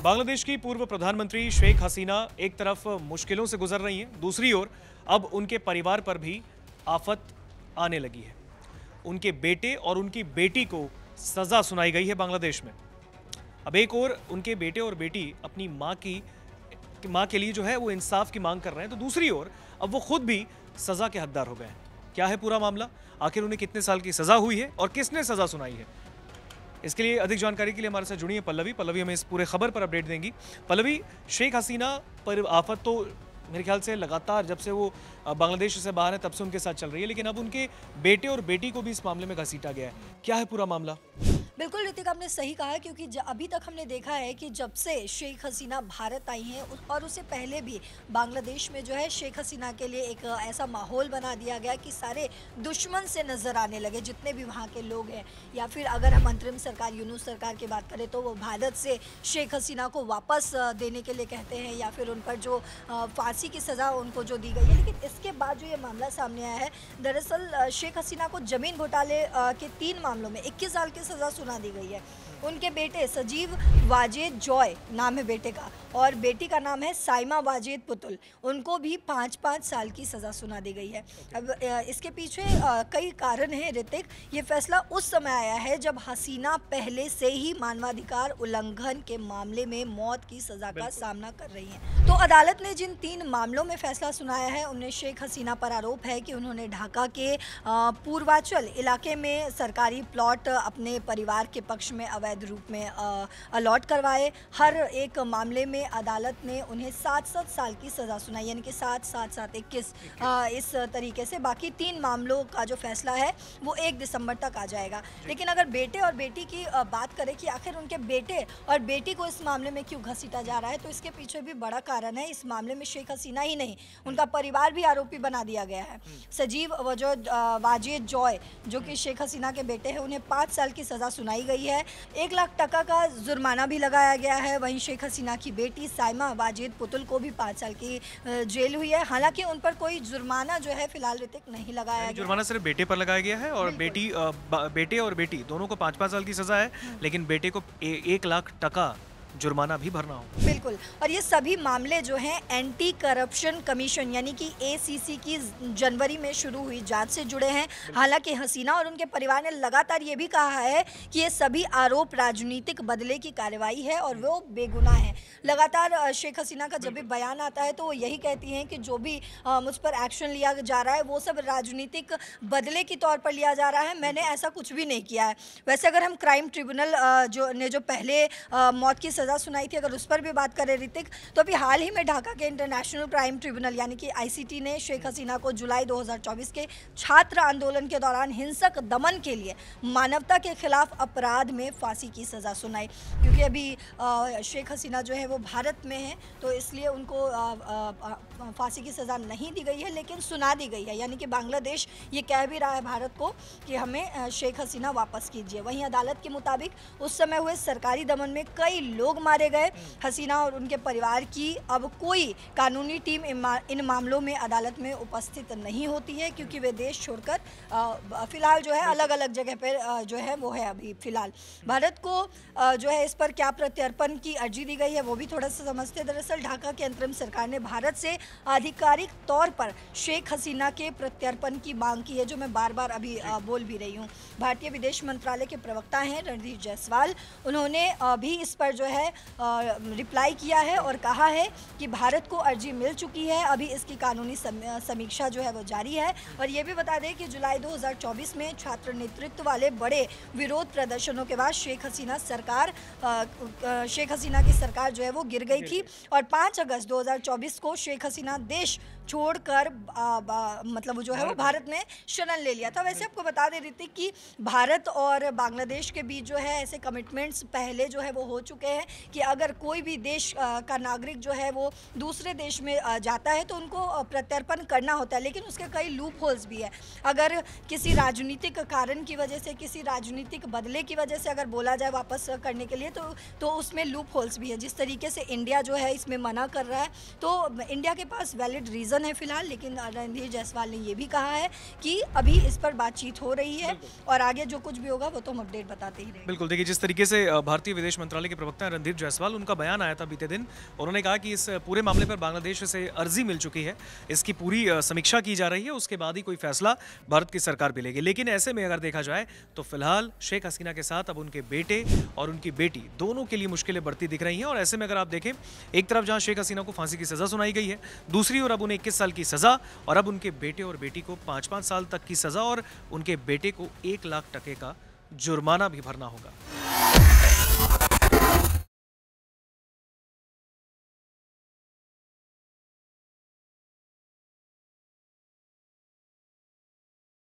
बांग्लादेश की पूर्व प्रधानमंत्री शेख हसीना एक तरफ मुश्किलों से गुजर रही हैं, दूसरी ओर अब उनके परिवार पर भी आफत आने लगी है। उनके बेटे और उनकी बेटी को सजा सुनाई गई है बांग्लादेश में। अब एक ओर उनके बेटे और बेटी अपनी मां के लिए जो है वो इंसाफ की मांग कर रहे हैं, तो दूसरी ओर अब वो खुद भी सजा के हकदार हो गए हैं। क्या है पूरा मामला, आखिर उन्हें कितने साल की सजा हुई है और किसने सजा सुनाई है? इसके लिए अधिक जानकारी के लिए हमारे साथ जुड़ी है पल्लवी हमें इस पूरे खबर पर अपडेट देंगी। पल्लवी, शेख हसीना पर आफत तो मेरे ख्याल से लगातार जब से वो बांग्लादेश से बाहर है तब से उनके साथ चल रही है, लेकिन अब उनके बेटे और बेटी को भी इस मामले में घसीटा गया है। क्या है पूरा मामला? बिल्कुल ऋतिक, आपने सही कहा है क्योंकि अभी तक हमने देखा है कि जब से शेख हसीना भारत आई हैं और उससे पहले भी बांग्लादेश में जो है शेख हसीना के लिए एक ऐसा माहौल बना दिया गया कि सारे दुश्मन से नज़र आने लगे जितने भी वहाँ के लोग हैं। या फिर अगर हम अंतरिम सरकार यूनुस सरकार की बात करें तो वो भारत से शेख हसीना को वापस देने के लिए कहते हैं, या फिर उन पर जो फांसी की सज़ा उनको जो दी गई है। लेकिन इसके बाद जो ये मामला सामने आया है, दरअसल शेख हसीना को ज़मीन घोटाले के 3 मामलों में 21 साल की सज़ा सुना दी गई है। उनके बेटे सजीव वाजेद जॉय नाम है बेटे का, और बेटी का नाम है साइमा वाजेद पुतुल, उनको भी 5-5 साल की सज़ा सुना दी गई है। अब इसके पीछे कई कारण हैं ऋतिक। ये फैसला उस समय आया है जब हसीना पहले से ही मानवाधिकार उल्लंघन के मामले में मौत की सज़ा का सामना कर रही हैं। तो अदालत ने जिन 3 मामलों में फैसला सुनाया है उनमें शेख हसीना पर आरोप है कि उन्होंने ढाका के पूर्वांचल इलाके में सरकारी प्लॉट अपने परिवार के पक्ष में अवैध रूप में अलॉट करवाए। हर एक मामले में अदालत ने उन्हें 7-7 साल की सज़ा सुनाई, यानी कि 7-7-7-21 इस तरीके से। बाकी 3 मामलों का जो फैसला है वो 1 दिसंबर तक आ जाएगा। लेकिन अगर बेटे और बेटी की बात करें कि आखिर उनके बेटे और बेटी को इस मामले में क्यों घसीटा जा रहा है, तो इसके पीछे भी बड़ा कारण है। इस मामले में शेख हसीना ही नहीं, उनका परिवार भी आरोपी बना दिया गया है। सजीव वाजेद जॉय जो कि शेख हसीना के बेटे हैं, उन्हें 5 साल की सज़ा सुनाई गई है। 1 लाख टका का जुर्माना भी लगाया गया है। वहीं शेख हसीना की बेटी साइमा वाजेद पुतुल को भी 5 साल की जेल हुई है। हालांकि उन पर कोई जुर्माना जो है फिलहाल ऋतिक नहीं लगाया गया। जुर्माना सिर्फ बेटे पर लगाया गया है और बेटे और बेटी दोनों को 5-5 साल की सजा है, लेकिन बेटे को 1 लाख टका जुर्माना भी भरना हो। बिल्कुल, और ये सभी मामले जो हैं एंटी करप्शन कमीशन यानी कि ACC की जनवरी में शुरू हुई जांच से जुड़े हैं। हालांकि हसीना और उनके परिवार ने लगातार ये भी कहा है कि ये सभी आरोप राजनीतिक बदले की कार्रवाई है और वो बेगुनाह है। लगातार शेख हसीना का जब भी बयान आता है तो वो यही कहती हैं कि जो भी मुझ पर एक्शन लिया जा रहा है वो सब राजनीतिक बदले के तौर पर लिया जा रहा है, मैंने ऐसा कुछ भी नहीं किया है। वैसे अगर हम क्राइम ट्रिब्यूनल जो पहले मौत की सज़ा सुनाई थी, अगर उस पर भी बात करें ऋतिक, तो अभी हाल ही में ढाका के इंटरनेशनल क्राइम ट्रिब्यूनल यानी कि ICT ने शेख हसीना को जुलाई 2024 के छात्र आंदोलन के दौरान हिंसक दमन के लिए मानवता के खिलाफ अपराध में फांसी की सज़ा सुनाई। क्योंकि अभी शेख हसीना जो है वो भारत में है, तो इसलिए उनको फांसी की सज़ा नहीं दी गई है, लेकिन सुना दी गई है। यानी कि बांग्लादेश ये कह भी रहा है भारत को कि हमें शेख हसीना वापस कीजिए। वहीं अदालत के मुताबिक उस समय हुए सरकारी दमन में कई लोग मारे गए। हसीना और उनके परिवार की अब कोई कानूनी टीम इन मामलों में अदालत में उपस्थित नहीं होती है, क्योंकि वे देश छोड़कर फिलहाल जो है अलग अलग जगह पर जो है वो है अभी फिलहाल। भारत को जो है इस पर क्या प्रत्यर्पण की अर्जी दी गई है वो भी थोड़ा सा समझते हैं। दरअसल ढाका के अंतरिम सरकार ने भारत से आधिकारिक तौर पर शेख हसीना के प्रत्यर्पण की मांग की है, जो मैं बार बार अभी बोल भी रही हूँ। भारतीय विदेश मंत्रालय के प्रवक्ता हैं रणधीर जायसवाल, उन्होंने भी इस पर जो है रिप्लाई किया है और कहा है कि भारत को अर्जी मिल चुकी है, अभी इसकी कानूनी समीक्षा जो है वो जारी है। और ये भी बता दें कि जुलाई 2024 में छात्र नेतृत्व वाले बड़े विरोध प्रदर्शनों के बाद शेख हसीना की सरकार जो है वो गिर गई थी, और 5 अगस्त 2024 को शेख हसीना देश छोड़कर मतलब वो जो है वो भारत में शरण ले लिया था। वैसे आपको बता दें ऋतिक कि भारत और बांग्लादेश के बीच जो है ऐसे कमिटमेंट्स पहले जो है वो हो चुके हैं कि अगर कोई भी देश का नागरिक जो है वो दूसरे देश में जाता है तो उनको प्रत्यर्पण करना होता है, लेकिन उसके कई लूप होल्स भी है। अगर किसी राजनीतिक कारण की वजह से, किसी राजनीतिक बदले की वजह से अगर बोला जाए वापस करने के लिए तो उसमें लूप होल्स भी है। जिस तरीके से इंडिया जो है इसमें मना कर रहा है, तो इंडिया के पास वैलिड रीज़न है फिलहाल, लेकिन रणधीर जायसवाल ने ये भी कहा है कि अभी इस पर बातचीत हो रही है और आगे जो कुछ भी होगा वो तो हम अपडेट बताते ही रहेंगे। बिल्कुल, देखिए जिस तरीके से भारतीय विदेश मंत्रालय के प्रवक्ता रणधीर जायसवाल, उनका बयान आया था बीते दिन। उन्होंने कहा कि इस पूरे मामले पर बांग्लादेश से अर्जी मिल चुकी है, इसकी पूरी समीक्षा की जा रही है, उसके बाद ही कोई फैसला भारत की सरकार भी लेगी। लेकिन ऐसे में अगर देखा जाए तो फिलहाल शेख हसीना के साथ अब उनके बेटे और उनकी बेटी दोनों के लिए मुश्किलें बढ़ती दिख रही हैं। और ऐसे में अगर आप देखें, एक तरफ जहां शेख हसीना को फांसी की सजा सुनाई गई है, दूसरी ओर अब उन्हें 21 साल की सजा और अब उनके बेटे और बेटी को 5-5 साल तक की सजा और उनके बेटे को 1 लाख टके का जुर्माना भी भरना होगा।